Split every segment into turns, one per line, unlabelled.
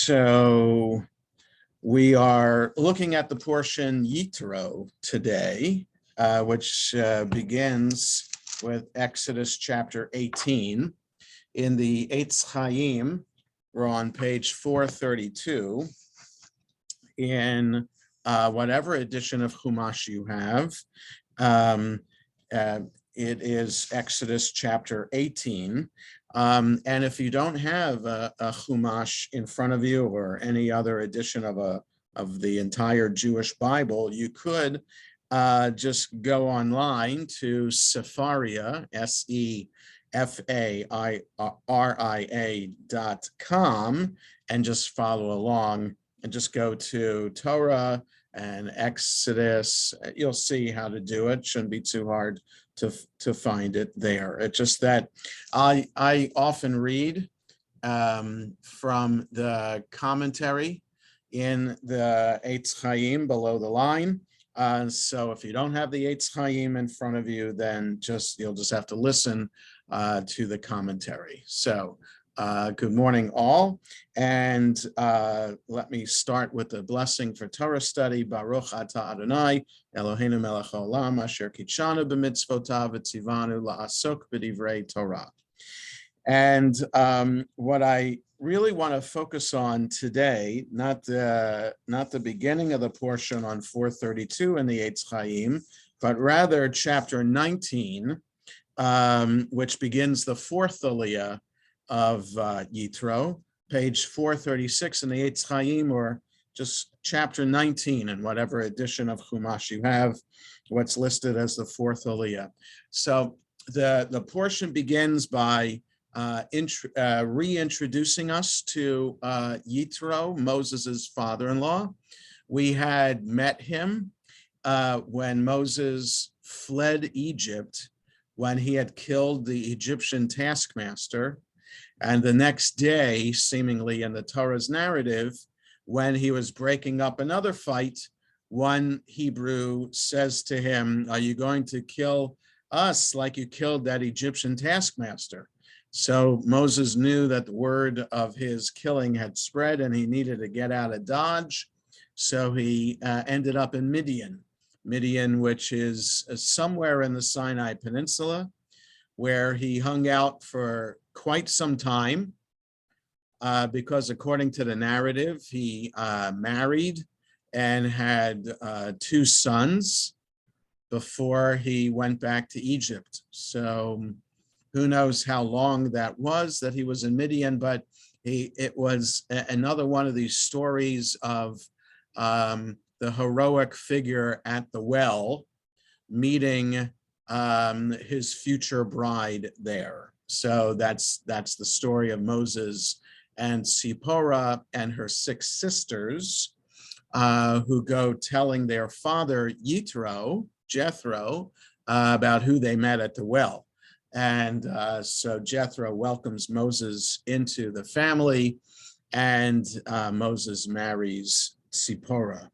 So we are looking at the portion Yitro today, which begins with Exodus chapter 18. In the Eitz Chaim, we're on page 432. In whatever edition of Chumash you have, it is Exodus chapter 18. And if you don't have a Chumash in front of you or any other edition of the entire Jewish Bible, you could just go online to Sefaria, SEFARIA.com, and just follow along and just go to Torah and Exodus. You'll see how to do it. Shouldn't be too hard to find it there. It's just that I often read from the commentary in the Eitz Chaim below the line. So if you don't have the Eitz Chaim in front of you, then you'll just have to listen to the commentary. So good morning, all. And let me start with the blessing for Torah study. Baruch atah Adonai, Eloheinu melech haolam, asher kitshanu b'mitzvotav v'tzivanu la'asok b'divrei Torah. And what I really want to focus on today, not the beginning of the portion on 432 in the Eitz Chaim, but rather chapter 19, which begins the fourth aliyah of Yitro, page 436 in the Eitz Chaim, or just chapter 19 in whatever edition of Chumash you have, what's listed as the fourth aliyah. So the portion begins by reintroducing us to Yitro, Moses's father-in-law. We had met him when Moses fled Egypt, when he had killed the Egyptian taskmaster. And the next day, seemingly in the Torah's narrative, when he was breaking up another fight, one Hebrew says to him, "Are you going to kill us like you killed that Egyptian taskmaster?" So Moses knew that the word of his killing had spread and he needed to get out of Dodge. So he ended up in Midian, which is somewhere in the Sinai Peninsula, where he hung out for quite some time because according to the narrative, he married and had two sons before he went back to Egypt. So who knows how long that was that he was in Midian, but it was another one of these stories of the heroic figure at the well meeting his future bride there. So that's the story of Moses and Zipporah and her 6 sisters who go telling their father Jethro, about who they met at the well. And so Jethro welcomes Moses into the family, and Moses marries Zipporah.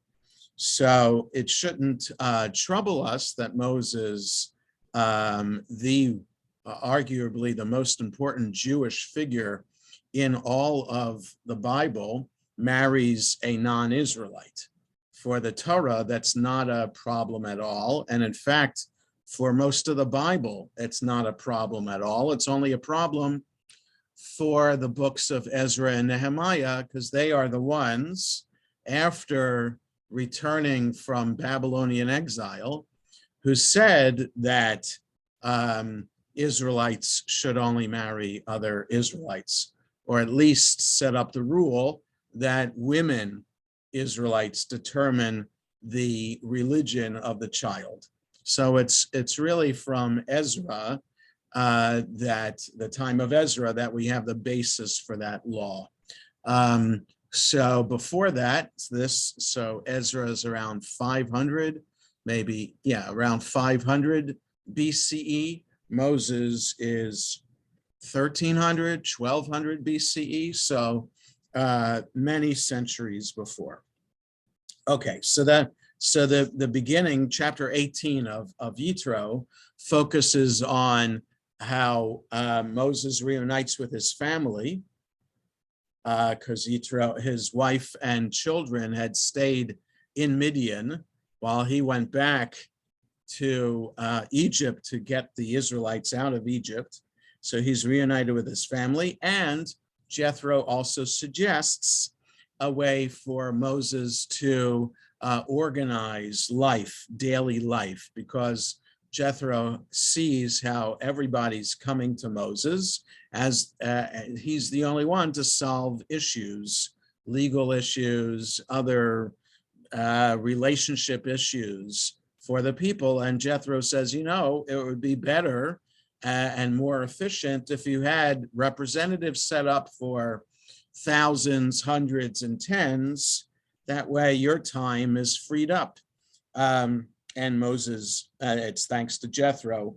So it shouldn't trouble us that Moses, arguably the most important Jewish figure in all of the Bible, marries a non-Israelite. For the Torah, that's not a problem at all. And in fact, for most of the Bible, it's not a problem at all. It's only a problem for the books of Ezra and Nehemiah, because they are the ones, after returning from Babylonian exile, who said that Israelites should only marry other Israelites, or at least set up the rule that women Israelites determine the religion of the child. So it's really from Ezra, that the time of Ezra, that we have the basis for that law. So before that, so Ezra is around 500, maybe, around 500 BCE. Moses is 1300, 1200 BCE, so many centuries before. Okay, so the beginning, chapter 18 of Yitro, focuses on how Moses reunites with his family because Yitro, his wife and children, had stayed in Midian while he went back to Egypt to get the Israelites out of Egypt. So he's reunited with his family. And Jethro also suggests a way for Moses to organize life, daily life, because Jethro sees how everybody's coming to Moses as he's the only one to solve issues, legal issues, other relationship issues for the people. And Jethro says, it would be better and more efficient if you had representatives set up for thousands, hundreds, and tens. That way your time is freed up. And Moses, it's thanks to Jethro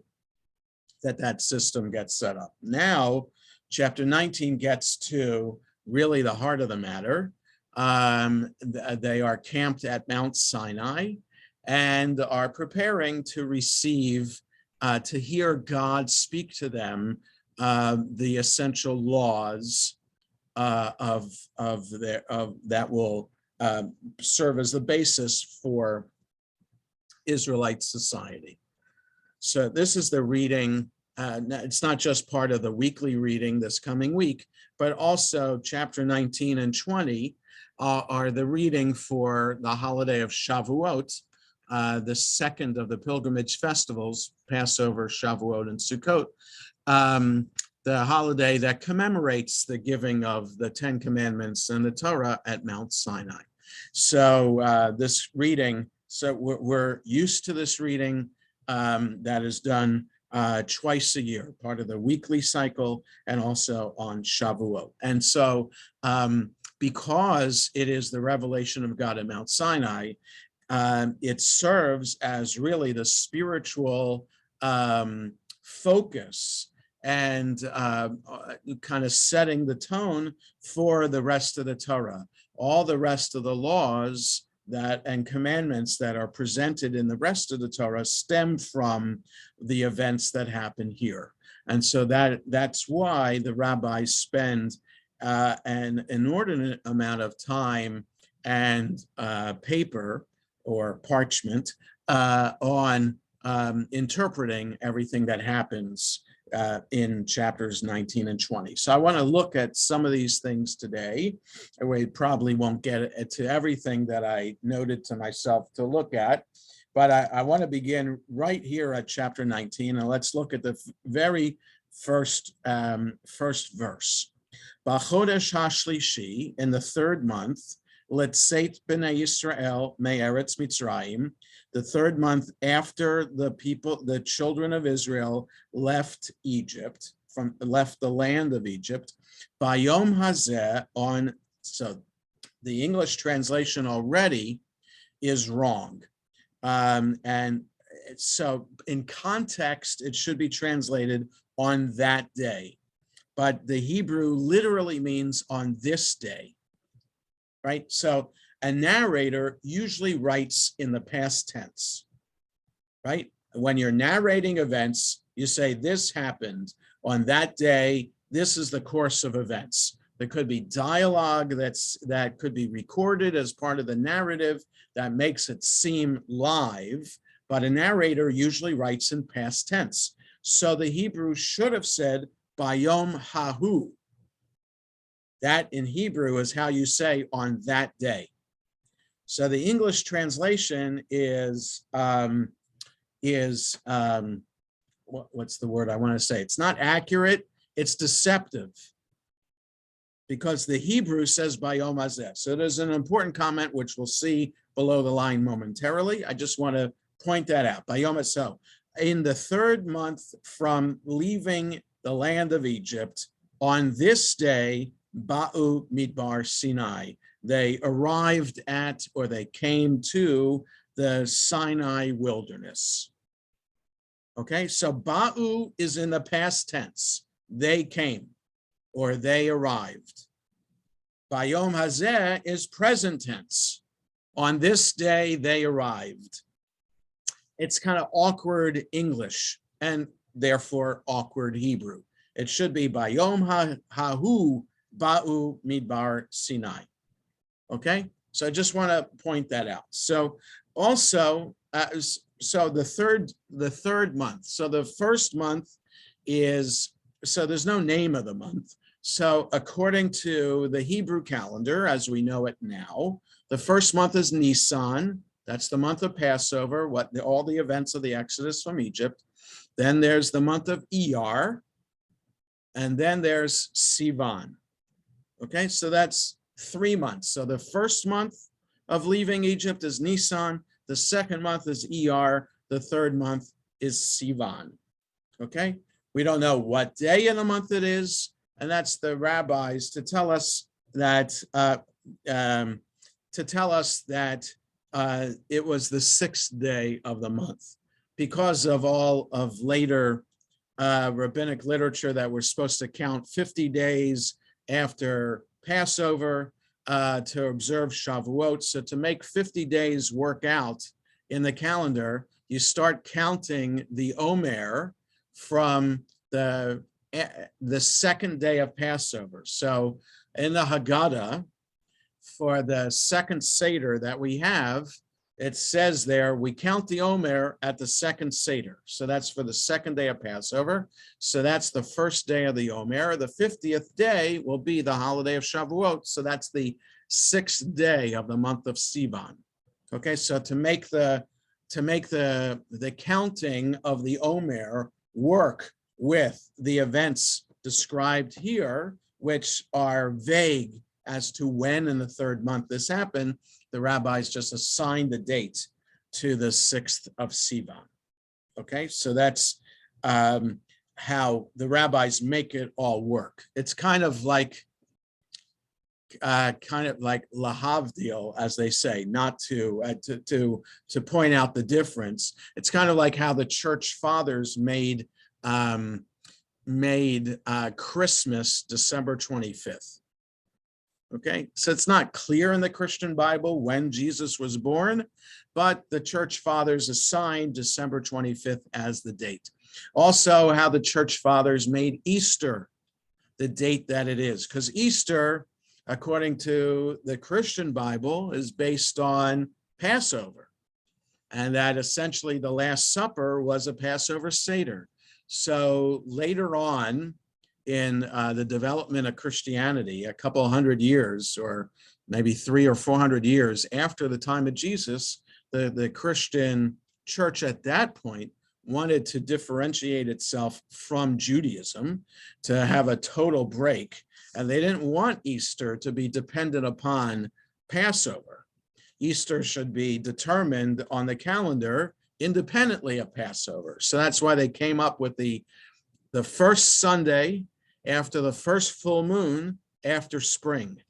that system gets set up. Now, chapter 19 gets to really the heart of the matter. They are camped at Mount Sinai and are preparing to receive, to hear God speak to them the essential laws that will serve as the basis for Israelite society. So this is the reading. It's not just part of the weekly reading this coming week, but also chapter 19 and 20 are the reading for the holiday of Shavuot, the second of the pilgrimage festivals, Passover, Shavuot, and Sukkot, the holiday that commemorates the giving of the Ten Commandments and the Torah at Mount Sinai. So this reading, so we're used to this reading that is done twice a year, part of the weekly cycle, and also on Shavuot. And so because it is the revelation of God at Mount Sinai, it serves as really the spiritual focus and kind of setting the tone for the rest of the Torah. All the rest of the laws and commandments that are presented in the rest of the Torah stem from the events that happen here. And so that's why the rabbis spend an inordinate amount of time and paper or parchment on interpreting everything that happens in chapters 19 and 20. So I want to look at some of these things today. We probably won't get to everything that I noted to myself to look at, but I want to begin right here at chapter 19, and let's look at the very first verse. B'chodesh hashlishi, in the third month, letzeit b'nei Yisrael me'eretz Mitzrayim, the third month after the children of Israel left Egypt, left the land of Egypt, Bayom Hazeh so the English translation already is wrong. And so in context, it should be translated on that day. But the Hebrew literally means on this day, right? So a narrator usually writes in the past tense, right? When you're narrating events, you say this happened on that day. This is the course of events. There could be dialogue that could be recorded as part of the narrative that makes it seem live, but a narrator usually writes in past tense. So the Hebrew should have said Bayom Hahu. That in Hebrew is how you say on that day. So the English translation is what's the word I want to say? It's not accurate, it's deceptive, because the Hebrew says Bayom Hazeh. So there's an important comment which we'll see below the line momentarily. I just want to point that out. Bayom Hazeh. In the third month from leaving the land of Egypt, on this day, Ba'u Midbar Sinai, they arrived at, or they came to, the Sinai wilderness. Okay, so Ba'u is in the past tense. They came, or they arrived. Bayom Hazeh is present tense. On this day, they arrived. It's kind of awkward English, and therefore awkward Hebrew. It should be Bayom Hahu Ba'u Midbar Sinai. Okay, so I just want to point that out. So also, so the third month. So the first month is, so there's no name of the month. So according to the Hebrew calendar, as we know it now, the first month is Nisan. That's the month of Passover, all the events of the Exodus from Egypt. Then there's the month of Iyar, and then there's Sivan. Okay, so that's 3 months. So the first month of leaving Egypt is Nisan. The second month is Iyar. The third month is Sivan. Okay, we don't know what day of the month it is, and that's the rabbis to tell us that it was the sixth day of the month, because of all of later rabbinic literature that we're supposed to count 50 days after Passover to observe Shavuot. So to make 50 days work out in the calendar, you start counting the Omer from the second day of Passover. So in the Haggadah, for the second Seder that we have, it says there, we count the Omer at the second Seder. So that's for the second day of Passover. So that's the first day of the Omer. The 50th day will be the holiday of Shavuot. So that's the sixth day of the month of Sivan. Okay, so to make the counting of the Omer work with the events described here, which are vague as to when in the third month this happened, the rabbis just assigned the date to the 6th of Sivan. Okay, so that's how the rabbis make it all work. It's kind of like lahavdil, as they say, not to point out the difference. It's kind of like how the church fathers made Christmas December 25th. Okay, so it's not clear in the Christian Bible when Jesus was born, but the church fathers assigned December 25th as the date. Also, how the church fathers made Easter the date that it is, because Easter, according to the Christian Bible, is based on Passover, and that essentially the Last Supper was a Passover Seder. So later on, in the development of Christianity, a couple hundred years, or maybe 300 or 400 years after the time of Jesus, the Christian church at that point wanted to differentiate itself from Judaism, to have a total break. And they didn't want Easter to be dependent upon Passover. Easter should be determined on the calendar independently of Passover. So that's why they came up with the first Sunday after the first full moon after spring.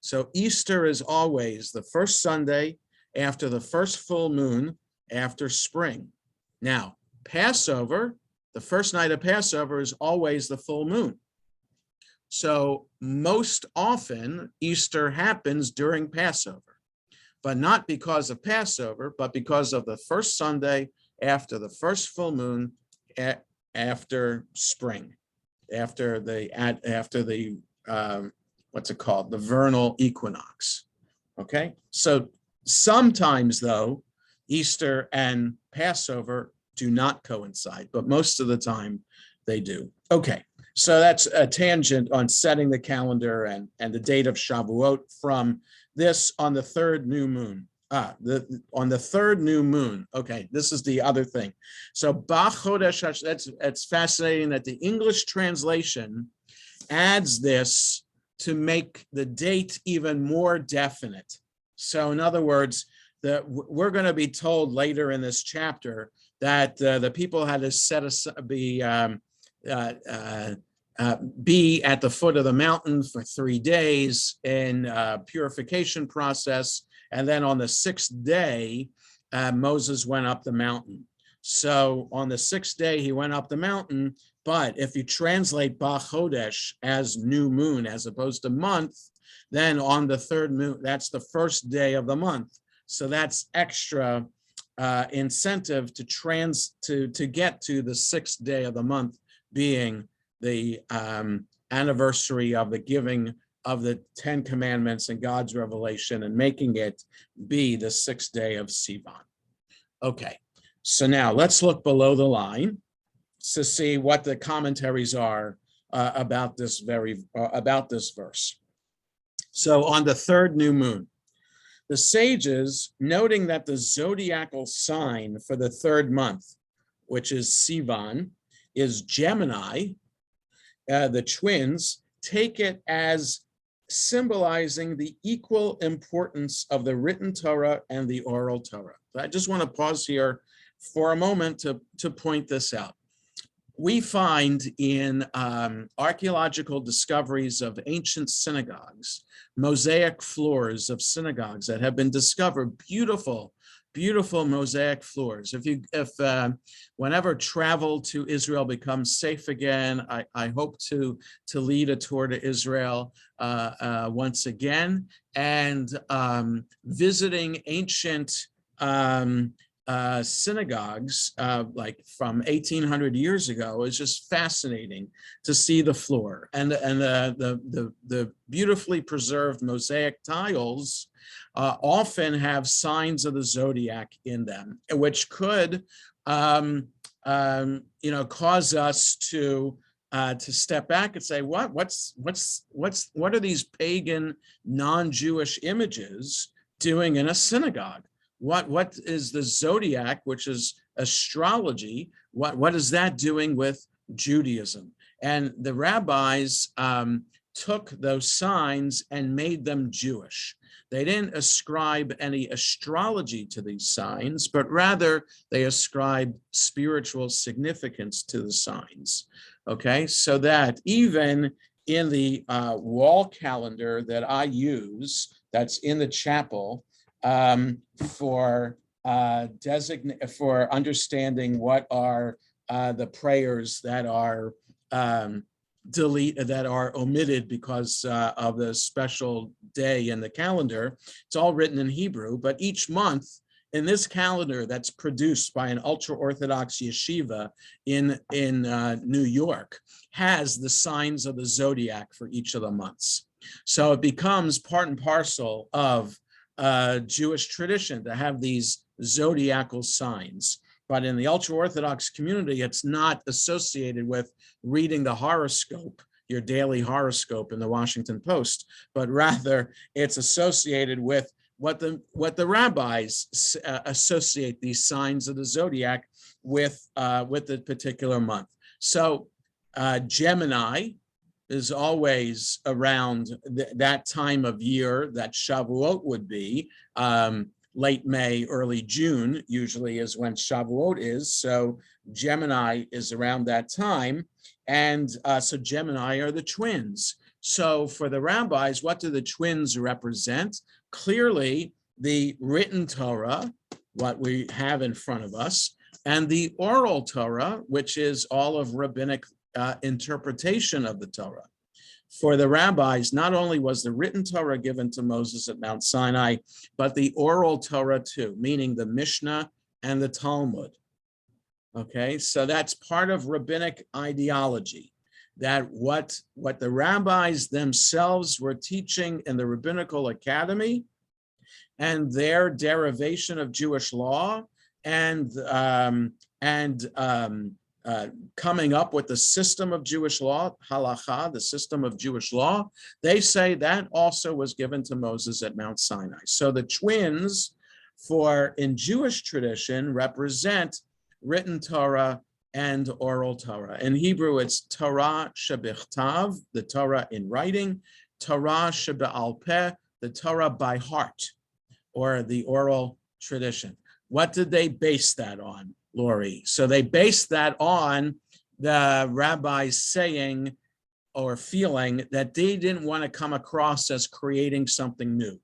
So Easter is always the first Sunday after the first full moon after spring. Now, Passover, the first night of Passover, is always the full moon. So most often Easter happens during Passover, but not because of Passover, but because of the first Sunday after the first full moon after spring. After the what's it called? The vernal equinox. Okay, so sometimes though, Easter and Passover do not coincide, but most of the time they do. Okay, so that's a tangent on setting the calendar and the date of Shavuot from this on the third new moon. On the third new moon. Okay, this is the other thing. So B'chodesh, that's fascinating that the English translation adds this to make the date even more definite. So in other words, we're going to be told later in this chapter that the people had to be at the foot of the mountain for 3 days in purification process. And then on the sixth day, Moses went up the mountain. So on the sixth day, he went up the mountain. But if you translate B'chodesh as new moon as opposed to month, then on the third moon, that's the first day of the month. So that's extra incentive to get to the sixth day of the month being the anniversary of the giving of the 10 commandments and God's revelation, and making it be the 6th day of Sivan. Okay, so now let's look below the line to see what the commentaries are about this verse. So on the 3rd new moon, the sages, noting that the zodiacal sign for the 3rd month, which is Sivan, is Gemini, the twins, take it as symbolizing the equal importance of the written Torah and the oral Torah. I just want to pause here for a moment to point this out. We find in archaeological discoveries of ancient synagogues, mosaic floors of synagogues that have been discovered, beautiful mosaic floors. If whenever travel to Israel becomes safe again, I hope to lead a tour to Israel once again, and visiting ancient synagogues like from 1800 years ago is just fascinating to see the floor and the beautifully preserved mosaic tiles. Often have signs of the zodiac in them, which could cause us to step back and say, what are these pagan non-Jewish images doing in a synagogue? What is the zodiac, which is astrology? What is that doing with Judaism? And the rabbis took those signs and made them Jewish. They didn't ascribe any astrology to these signs, but rather they ascribed spiritual significance to the signs. Okay, so that even in the wall calendar that I use, that's in the chapel, for understanding what are the prayers that are omitted because of the special day in the calendar. It's all written in Hebrew, but each month in this calendar that's produced by an ultra-Orthodox yeshiva in New York has the signs of the zodiac for each of the months. So it becomes part and parcel of Jewish tradition to have these zodiacal signs. But in the ultra-Orthodox community, it's not associated with reading the horoscope, your daily horoscope in the Washington Post, but rather it's associated with what the rabbis associate these signs of the zodiac with the particular month. So Gemini is always around that time of year that Shavuot would be. Late May, early June usually is when Shavuot is. So Gemini is around that time. And so Gemini are the twins. So for the rabbis, what do the twins represent? Clearly the written Torah, what we have in front of us, and the oral Torah, which is all of rabbinic interpretation of the Torah. For the rabbis, not only was the written Torah given to Moses at Mount Sinai, but the oral Torah too, meaning the Mishnah and the Talmud. Okay, so that's part of rabbinic ideology, that what the rabbis themselves were teaching in the rabbinical academy and their derivation of Jewish law and coming up with the system of Jewish law, halakha, the system of Jewish law, they say that also was given to Moses at Mount Sinai. So the twins in Jewish tradition represent written Torah and oral Torah. In Hebrew, it's Torah shebichtav, the Torah in writing, Torah shebe'al peh, the Torah by heart, or the oral tradition. What did they base that on, Lori? So they based that on the rabbis saying or feeling that they didn't want to come across as creating something new.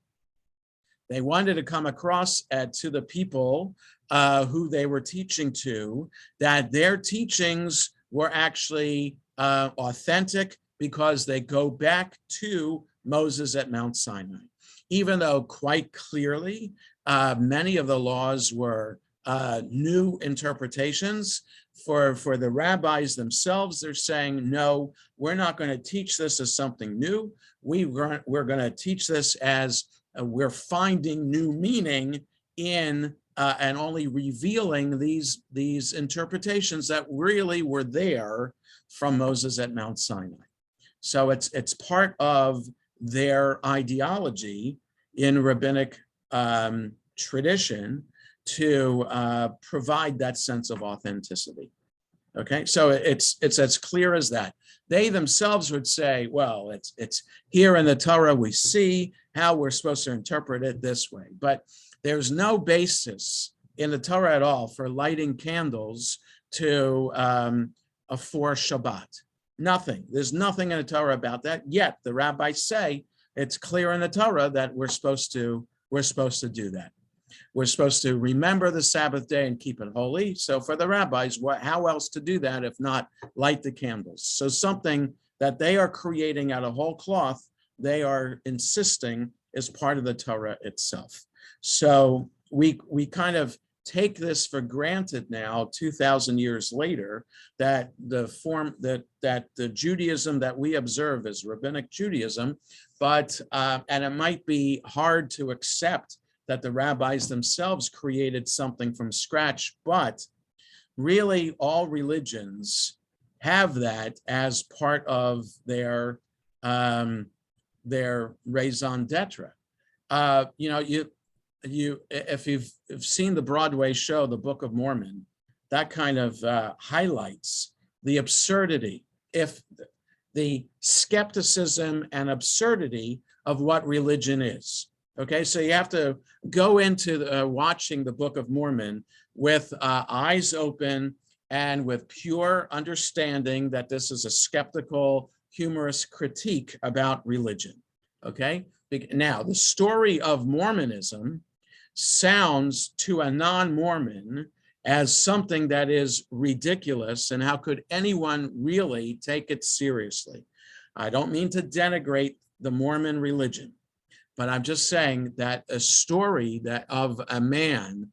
They wanted to come across to the people who they were teaching to, that their teachings were actually authentic because they go back to Moses at Mount Sinai. Even though quite clearly many of the laws were new interpretations, For the rabbis themselves, they're saying, no, we're not going to teach this as something new. We're going to teach this as we're finding new meaning in and only revealing these interpretations that really were there from Moses at Mount Sinai. So it's part of their ideology in rabbinic tradition to provide that sense of authenticity. Okay, so it's as clear as that. They themselves would say, well, it's here in the Torah, we see how we're supposed to interpret it this way, but there's no basis in the Torah at all for lighting candles to for Shabbat. Nothing. There's nothing in the Torah about that. Yet the rabbis say it's clear in the Torah that we're supposed to do that. We're supposed to remember the Sabbath day and keep it holy. So for the rabbis, how else to do that if not light the candles? So something that they are creating out of whole cloth, they are insisting is part of the Torah itself. So we kind of take this for granted now, 2,000 years later, that the form that the Judaism that we observe is rabbinic Judaism, but and it might be hard to accept that the rabbis themselves created something from scratch, but really all religions have that as part of their raison d'etre. If you've seen the Broadway show, The Book of Mormon, that kind of highlights the absurdity, if the skepticism and absurdity of what religion is. Okay, so you have to go into watching the Book of Mormon with eyes open and with pure understanding that this is a skeptical, humorous critique about religion. Okay, now the story of Mormonism sounds to a non-Mormon as something that is ridiculous, and how could anyone really take it seriously? I don't mean to denigrate the Mormon religion, but I'm just saying that a story that of a man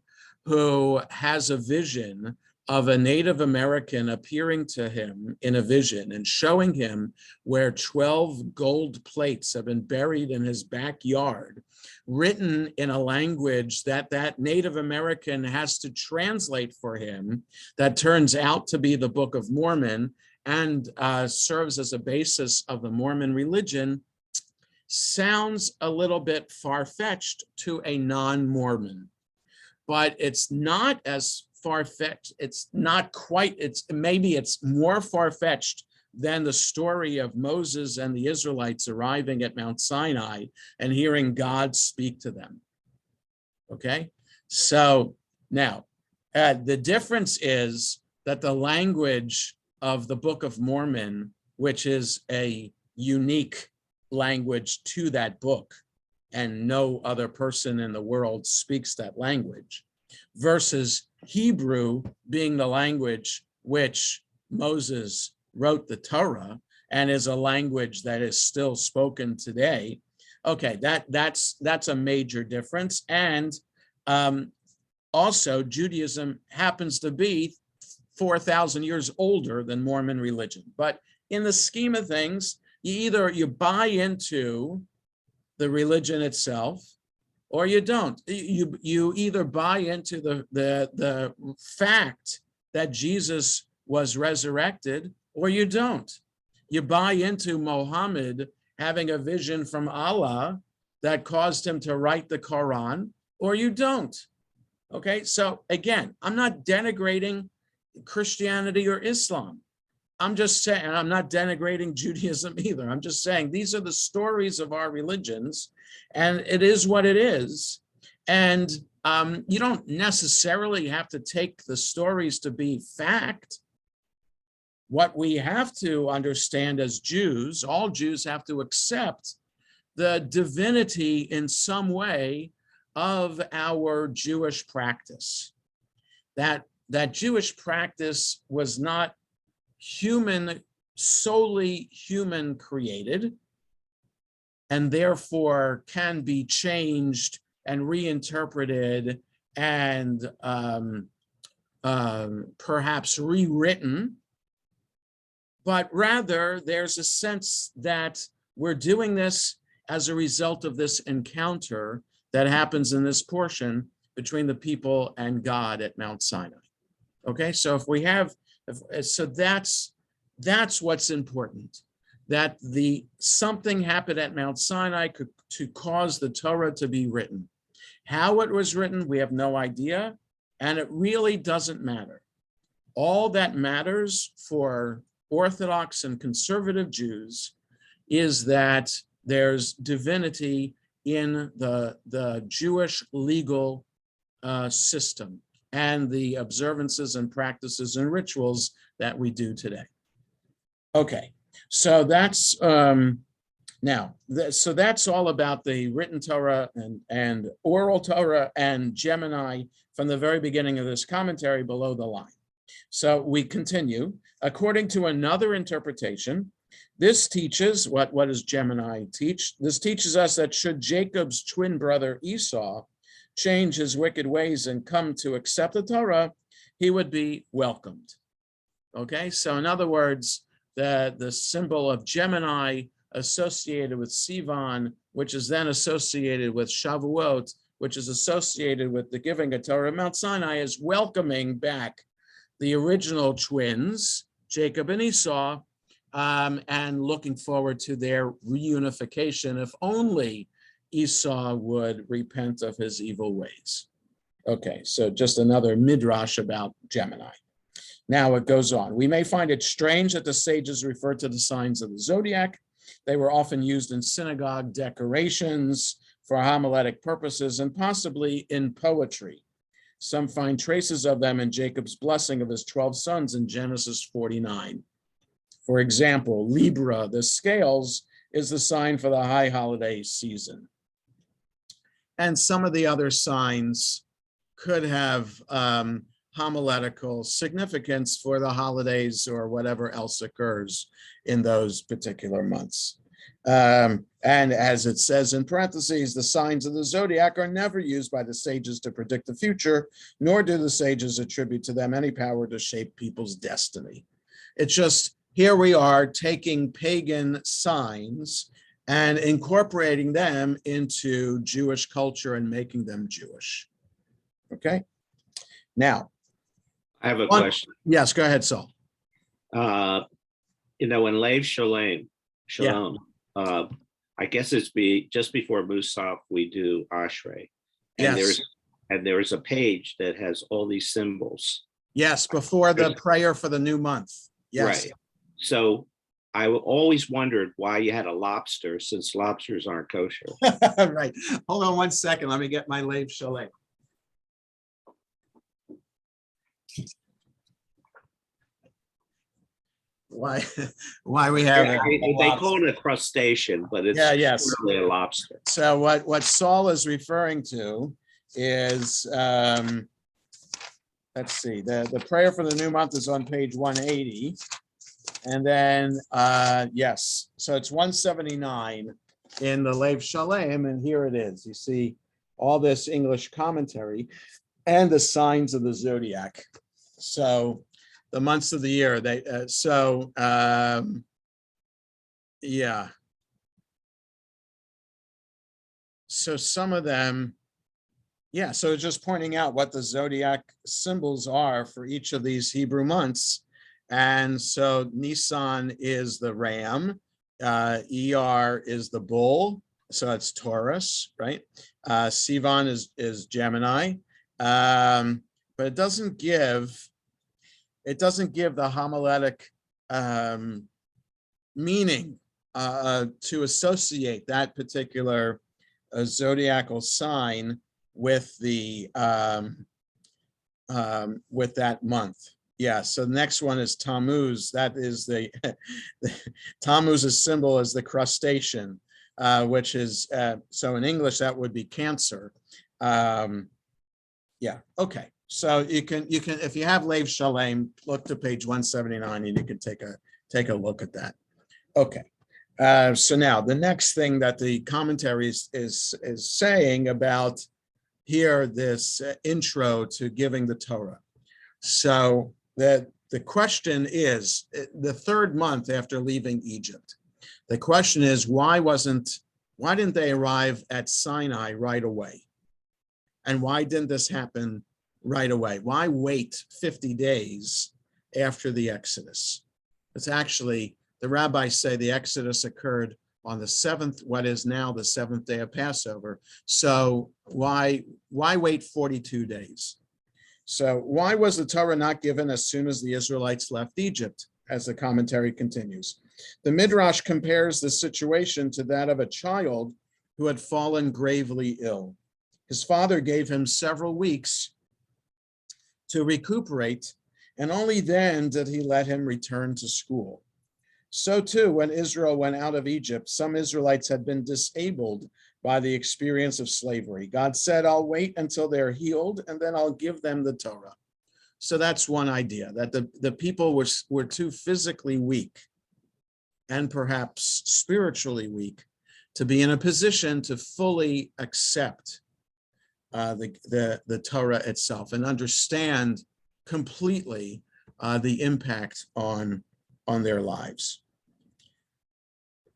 who has a vision of a Native American appearing to him in a vision and showing him where 12 gold plates have been buried in his backyard, written in a language that Native American has to translate for him, that turns out to be the Book of Mormon and serves as a basis of the Mormon religion, sounds a little bit far-fetched to a non-Mormon, but it's not as far-fetched. It's not quite, maybe it's more far-fetched than the story of Moses and the Israelites arriving at Mount Sinai and hearing God speak to them. Okay, so now the difference is that the language of the Book of Mormon, which is a unique language to that book, and no other person in the world speaks that language, versus Hebrew being the language which Moses wrote the Torah and is a language that is still spoken today. Okay, that's a major difference. And also Judaism happens to be 4,000 years older than Mormon religion. But in the scheme of things, you buy into the religion itself, or you don't. You either buy into the fact that Jesus was resurrected, or you don't. You buy into Muhammad having a vision from Allah that caused him to write the Quran, or you don't. Okay, so again, I'm not denigrating Christianity or Islam. I'm just saying, I'm not denigrating Judaism either. I'm just saying these are the stories of our religions, and it is what it is. And you don't necessarily have to take the stories to be fact. What we have to understand as Jews, all Jews have to accept the divinity in some way of our Jewish practice. That Jewish practice was not solely human created, and therefore can be changed and reinterpreted and perhaps rewritten, but rather there's a sense that we're doing this as a result of this encounter that happens in this portion between the people and God at Mount Sinai. Okay, so if we have, so that's what's important, that something happened at Mount Sinai to cause the Torah to be written. How it was written, we have no idea, and it really doesn't matter. All that matters for Orthodox and conservative Jews is that there's divinity in the Jewish legal system and the observances and practices and rituals that we do today. Okay, so that's so that's all about the written Torah and oral Torah and Gemini from the very beginning of this commentary below the line. So we continue. According to another interpretation, this teaches, what does Gemini teach? This teaches us that should Jacob's twin brother Esau change his wicked ways and come to accept the Torah, he would be welcomed. Okay, so in other words, the symbol of Gemini associated with Sivan, which is then associated with Shavuot, which is associated with the giving of Torah, Mount Sinai is welcoming back the original twins, Jacob and Esau, and looking forward to their reunification, if only Esau would repent of his evil ways. Okay, so just another midrash about Gemini. Now it goes on. We may find it strange that the sages refer to the signs of the zodiac. They were often used in synagogue decorations for homiletic purposes and possibly in poetry. Some find traces of them in Jacob's blessing of his 12 sons in Genesis 49. For example, Libra, the scales, is the sign for the high holiday season. And some of the other signs could have homiletical significance for the holidays or whatever else occurs in those particular months. And as it says in parentheses, the signs of the zodiac are never used by the sages to predict the future, nor do the sages attribute to them any power to shape people's destiny. It's just, here we are taking pagan signs and incorporating them into Jewish culture and making them Jewish. Okay? Now,
I have a question.
Yes, go ahead, Saul.
In Lev Shalom, I guess it's just before Musaf we do Ashrei. And
yes.
there's a page that has all these symbols.
Yes, before the prayer for the new month. Yes.
Right. So I always wondered why you had a lobster, since lobsters aren't kosher.
Right. Hold on 1 second. Let me get my Lev Shalom. Why we have
they call it a crustacean, but it's really a lobster.
So what Saul is referring to is let's see, the prayer for the new month is on page 180, and then yes, so it's 179 in the Lev Shalom, and here it is. You see all this English commentary and the signs of the zodiac. So the months of the year, yeah. So some of them, yeah, so just pointing out what the zodiac symbols are for each of these Hebrew months. And so Nisan is the ram, ER is the bull, so it's Taurus, right? Sivan is Gemini, but it doesn't give the homiletic meaning to associate that particular zodiacal sign with with that month. Yeah, so the next one is Tammuz. That is the Tammuz's symbol is the crustacean, which is so in English that would be Cancer. Yeah, okay. So you can if you have Lev Shalom, look to page 179 and you can take a look at that. Okay. So now the next thing that the commentary is saying about here, this intro to giving the Torah. So the question is, the third month after leaving Egypt, the question is, why didn't they arrive at Sinai right away? And why didn't this happen right away? Why wait 50 days after the Exodus? It's actually, the rabbis say the Exodus occurred on the seventh, what is now the seventh day of Passover. So why wait 42 days? So why was the Torah not given as soon as the Israelites left Egypt? As the commentary continues, the Midrash compares the situation to that of a child who had fallen gravely ill. His father gave him several weeks to recuperate, and only then did he let him return to school. So too, when Israel went out of Egypt, some Israelites had been disabled by the experience of slavery. God said, I'll wait until they're healed, and then I'll give them the Torah. So that's one idea, that the people were too physically weak and perhaps spiritually weak to be in a position to fully accept the Torah itself and understand completely the impact on their lives.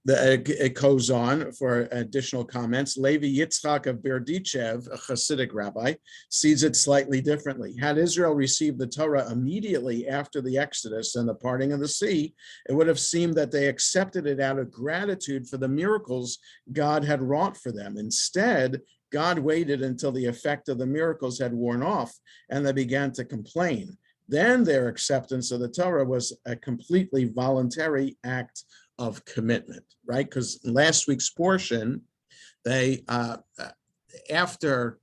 It goes on for additional comments. Levi Yitzchak of Berdichev, a Hasidic rabbi, sees it slightly differently. Had Israel received the Torah immediately after the Exodus and the parting of the sea, it would have seemed that they accepted it out of gratitude for the miracles God had wrought for them. Instead, God waited until the effect of the miracles had worn off and they began to complain. Then their acceptance of the Torah was a completely voluntary act of commitment, right? Because last week's portion, they after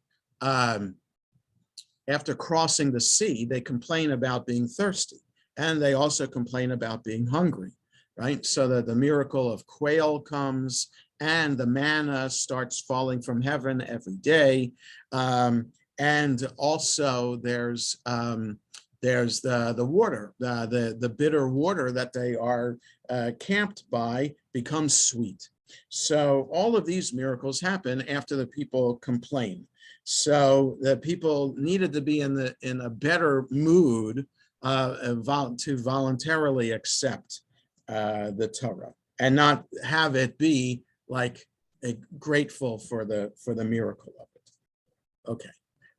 crossing the sea, they complain about being thirsty, and they also complain about being hungry, right? So that the miracle of quail comes, and the manna starts falling from heaven every day, and also there's the water, the bitter water that they are camped by becomes sweet. So all of these miracles happen after the people complain. So the people needed to be in a better mood to voluntarily accept the Torah and not have it be like grateful for the miracle of it. Okay.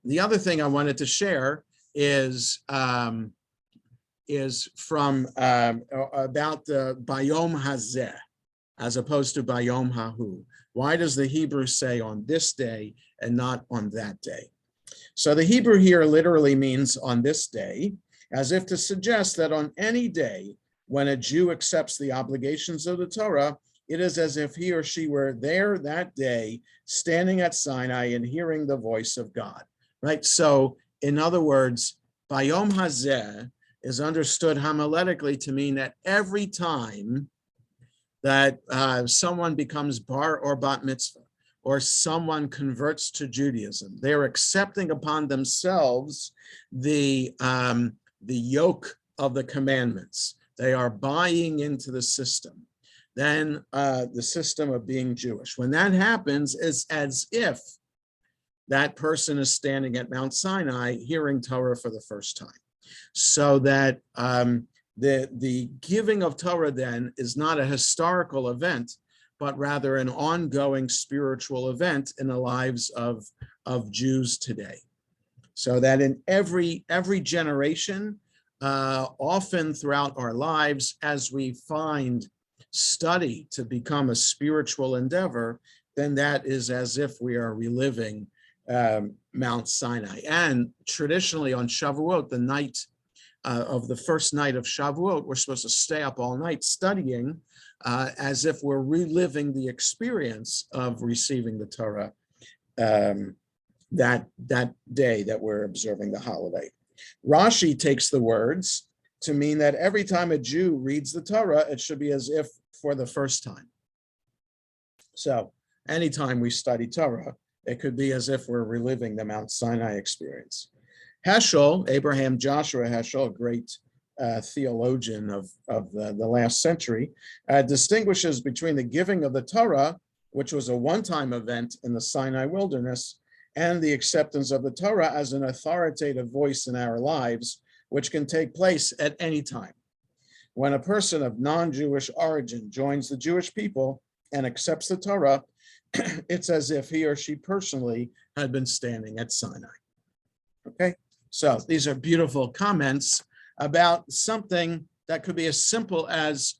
The other thing I wanted to share is from about the Bayom Hazeh as opposed to Bayom Hahu. Why does the Hebrew say on this day and not on that day? So the Hebrew here literally means on this day, as if to suggest that on any day when a Jew accepts the obligations of the Torah, it is as if he or she were there that day, standing at Sinai and hearing the voice of God, right? So in other words, Bayom Hazeh is understood homiletically to mean that every time that someone becomes bar or bat mitzvah, or someone converts to Judaism, they're accepting upon themselves the yoke of the commandments. They are buying into the system. Then the system of being Jewish. When that happens, it's as if that person is standing at Mount Sinai hearing Torah for the first time. So that the giving of Torah then is not a historical event, but rather an ongoing spiritual event in the lives of Jews today. So that in every generation, often throughout our lives, as we find study to become a spiritual endeavor, then that is as if we are reliving Mount Sinai. And traditionally on Shavuot, the night of the first night of Shavuot, we're supposed to stay up all night studying as if we're reliving the experience of receiving the Torah that day that we're observing the holiday. Rashi takes the words to mean that every time a Jew reads the Torah, it should be as if for the first time. So anytime we study Torah, it could be as if we're reliving the Mount Sinai experience. Heschel, Abraham Joshua Heschel, a great theologian of the last century, distinguishes between the giving of the Torah, which was a one-time event in the Sinai wilderness, and the acceptance of the Torah as an authoritative voice in our lives, which can take place at any time. When a person of non-Jewish origin joins the Jewish people and accepts the Torah, it's as if he or she personally had been standing at Sinai. Okay, so these are beautiful comments about something that could be as simple as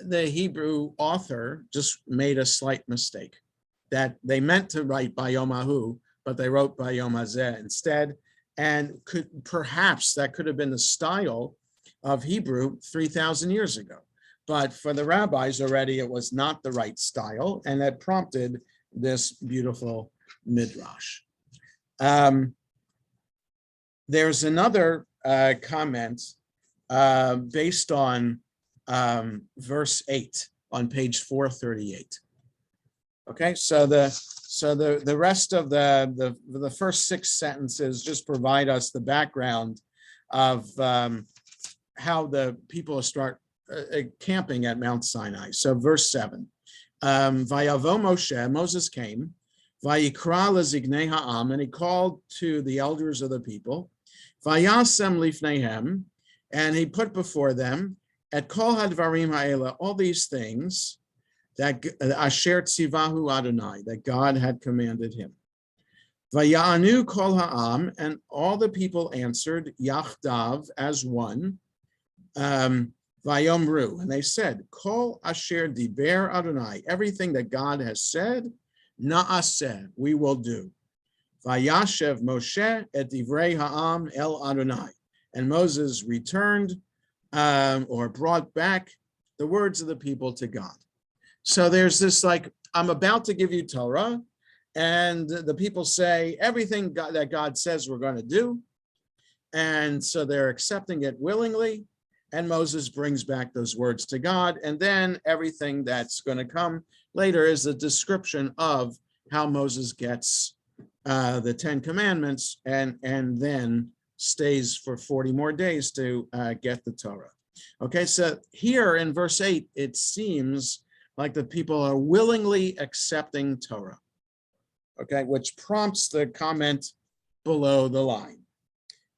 the Hebrew author just made a slight mistake, that they meant to write Bayom Hahu, but they wrote Bayom Hazeh instead, and perhaps that could have been the style of Hebrew 3,000 years ago. But for the rabbis already, it was not the right style, and that prompted this beautiful midrash. There's another comment based on verse 8 on page 438. Okay, so the rest of the first 6 sentences just provide us the background of how the people start camping at Mount Sinai. So verse 7, Vayavo Moshe, Moses came, Vayikra lezignei ha'am, and he called to the elders of the people, Vayasem lifneihem, and he put before them at kol hadvarim ha'ela, all these things that asher tzivahu Adonai, that God had commanded him. Vayanu kol ha'am, and all the people answered yachdav, as one, vayomru, and they said, kol asher diber Adonai, everything that God has said, na'aseh, we will do. Vayashev Moshe et divrei ha'am el Adonai, and Moses returned or brought back the words of the people to God. So there's this like, I'm about to give you Torah, and the people say everything that God says we're going to do. And so they're accepting it willingly. And Moses brings back those words to God. And then everything that's going to come later is a description of how Moses gets the 10 commandments and then stays for 40 more days to get the Torah. Okay, so here in verse 8, it seems like the people are willingly accepting Torah. Okay, which prompts the comment below the line.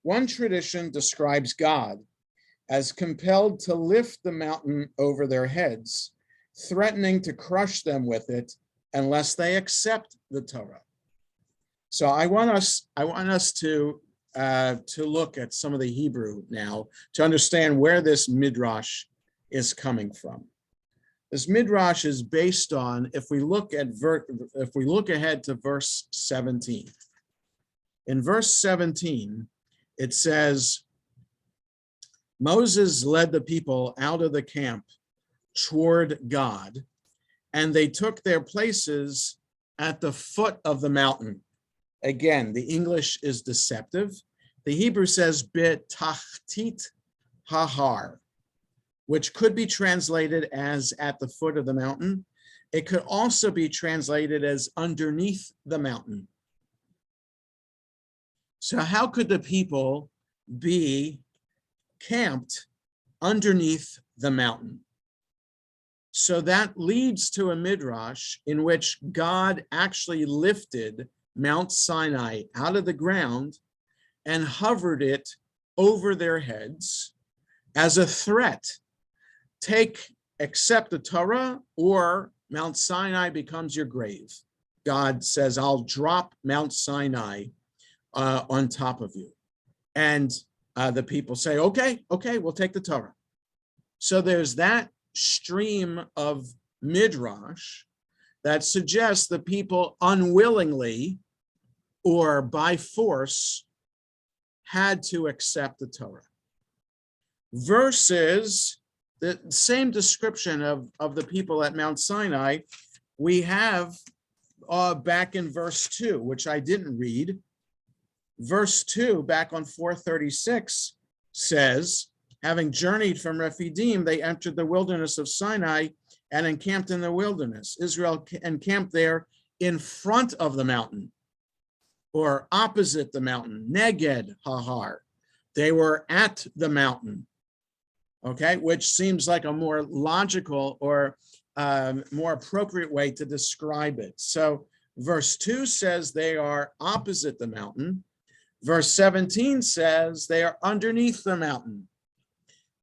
One tradition describes God as compelled to lift the mountain over their heads, threatening to crush them with it unless they accept the Torah. So I want us to look at some of the Hebrew now to understand where this midrash is coming from. This midrash is based on, if we look ahead to verse 17. In verse 17, it says, Moses led the people out of the camp toward God, and they took their places at the foot of the mountain. Again, the English is deceptive. The Hebrew says betachtit hahar, which could be translated as at the foot of the mountain. It could also be translated as underneath the mountain. So how could the people be camped underneath the mountain? So that leads to a midrash in which God actually lifted Mount Sinai out of the ground and hovered it over their heads as a threat. Accept the Torah, or Mount Sinai becomes your grave. God says, I'll drop Mount Sinai on top of you. And the people say, okay, we'll take the Torah. So there's that stream of midrash that suggests the people unwillingly or by force had to accept the Torah. Versus the same description of the people at Mount Sinai, we have back in verse 2, which I didn't read. Verse 2, back on 436, says, having journeyed from Rephidim, they entered the wilderness of Sinai and encamped in the wilderness. Israel encamped there in front of the mountain, or opposite the mountain, Neged Hahar. They were at the mountain, okay, which seems like a more logical or more appropriate way to describe it. So verse 2 says they are opposite the mountain. Verse 17 says they are underneath the mountain.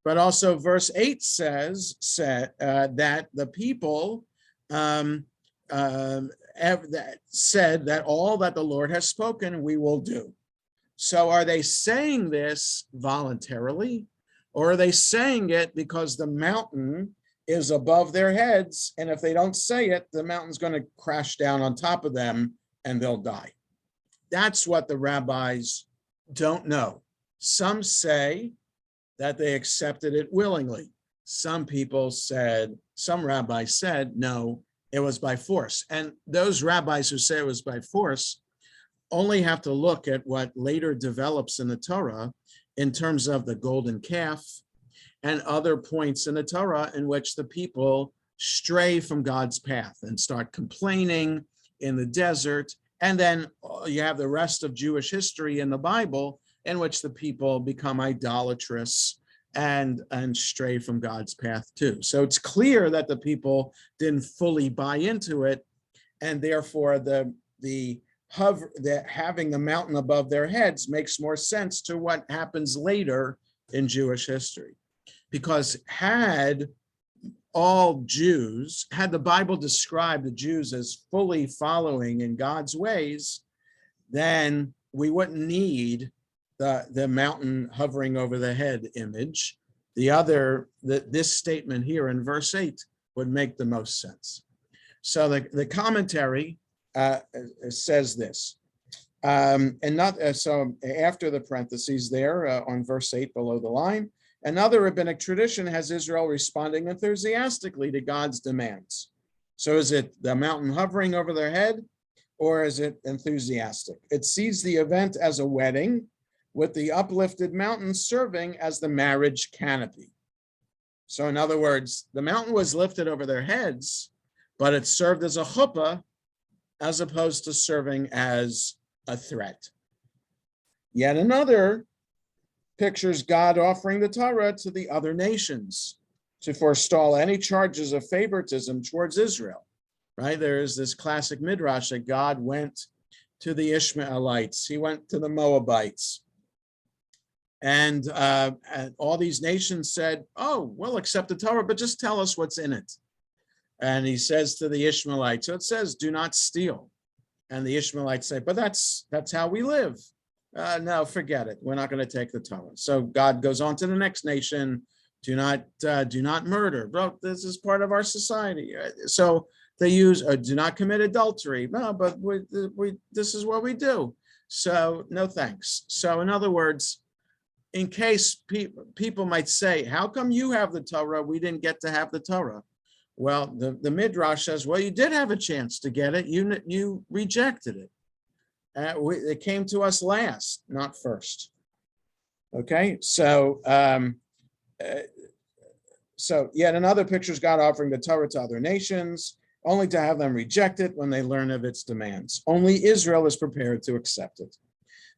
But also verse 8 says that the people said that all that the Lord has spoken, we will do. So are they saying this voluntarily, or are they saying it because the mountain is above their heads, and if they don't say it, the mountain's going to crash down on top of them and they'll die? That's what the rabbis don't know. Some say that they accepted it willingly. Some rabbis said, no, it was by force. And those rabbis who say it was by force only have to look at what later develops in the Torah in terms of the golden calf and other points in the Torah in which the people stray from God's path and start complaining in the desert. And then you have the rest of Jewish history in the Bible in which the people become idolatrous and stray from God's path too. So it's clear that the people didn't fully buy into it, and therefore the having the mountain above their heads makes more sense to what happens later in Jewish history. Because had the Bible described the Jews as fully following in God's ways, then we wouldn't need the mountain hovering over the head image. This statement here in verse 8 would make the most sense. So the commentary says this, so after the parentheses there on verse 8 below the line, another rabbinic tradition has Israel responding enthusiastically to God's demands. So is it the mountain hovering over their head, or is it enthusiastic? It sees the event as a wedding, with the uplifted mountain serving as the marriage canopy. So in other words, the mountain was lifted over their heads, but it served as a chuppah as opposed to serving as a threat. Yet another pictures God offering the Torah to the other nations to forestall any charges of favoritism towards Israel, right? There is this classic midrash that God went to the Ishmaelites, he went to the Moabites, and all these nations said, oh, we'll accept the Torah, but just tell us what's in it. And he says to the Ishmaelites, so it says, do not steal. And the Ishmaelites say, but that's how we live. No, forget it. We're not going to take the Torah. So God goes on to the next nation. Do not murder. Bro, this is part of our society. So they use, do not commit adultery. No, but this is what we do. So no thanks. So in other words, in case people might say, how come you have the Torah? We didn't get to have the Torah. Well, the Midrash says, well, you did have a chance to get it. You rejected it. It came to us last, not first. Okay, so yet another picture is God offering the Torah to other nations, only to have them reject it when they learn of its demands. Only Israel is prepared to accept it.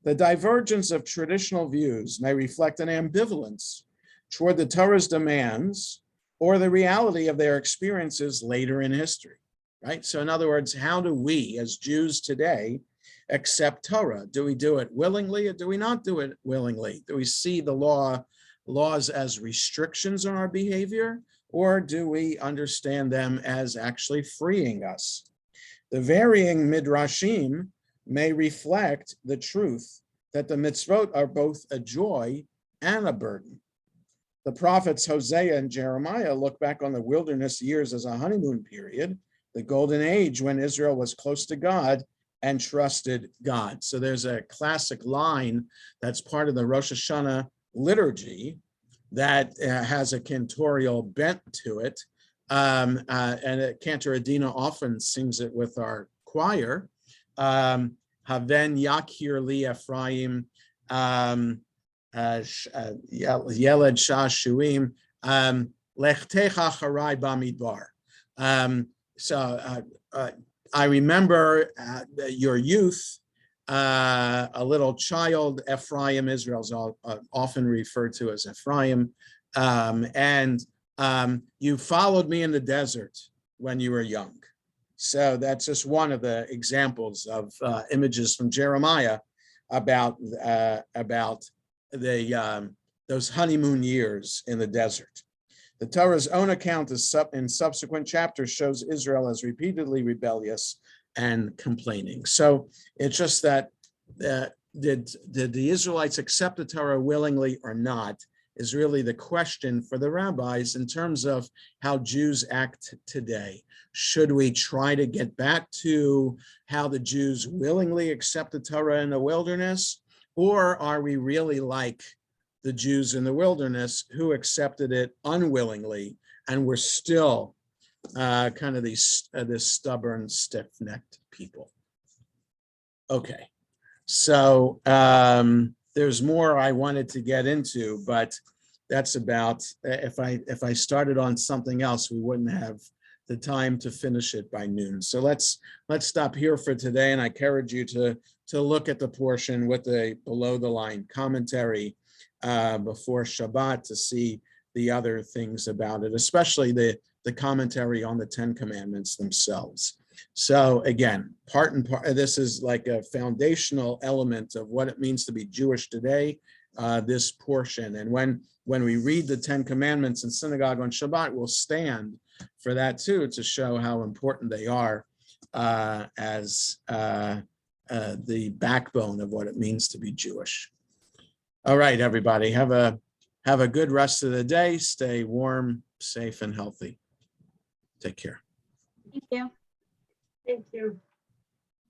The divergence of traditional views may reflect an ambivalence toward the Torah's demands or the reality of their experiences later in history, right? So in other words, how do we as Jews today accept Torah? Do we do it willingly or do we not do it willingly? Do we see the laws as restrictions on our behavior, or do we understand them as actually freeing us? The varying midrashim may reflect the truth that the mitzvot are both a joy and a burden. The prophets Hosea and Jeremiah look back on the wilderness years as a honeymoon period, the golden age when Israel was close to God and trusted God. So there's a classic line that's part of the Rosh Hashanah liturgy that has a cantorial bent to it. And Cantor Adina often sings it with our choir. Haven Yakir Li Ephraim, Yeled Shashuim, Lechtecha Harai Bamidbar. So I remember your youth, a little child, Ephraim, Israel's often referred to as Ephraim, and you followed me in the desert when you were young. So that's just one of the examples of images from Jeremiah about the those honeymoon years in the desert. The Torah's own account in subsequent chapters shows Israel as repeatedly rebellious and complaining. So it's just that did the Israelites accept the Torah willingly or not is really the question for the rabbis in terms of how Jews act today. Should we try to get back to how the Jews willingly accept the Torah in the wilderness, or are we really like the Jews in the wilderness who accepted it unwillingly and were still kind of this stubborn, stiff-necked people? Okay, so there's more I wanted to get into, but that's about, if I started on something else, we wouldn't have the time to finish it by noon. So let's stop here for today, and I encourage you to look at the portion with the below the line commentary before Shabbat to see the other things about it, especially the commentary on the 10 Commandments themselves. So again, part and part, this is like a foundational element of what it means to be Jewish today, this portion. And when we read the 10 Commandments in synagogue on Shabbat, we'll stand for that too, to show how important they are as the backbone of what it means to be Jewish. All right, everybody, have a good rest of the day. Stay warm, safe, and healthy. Take care.
Thank you.
Thank you.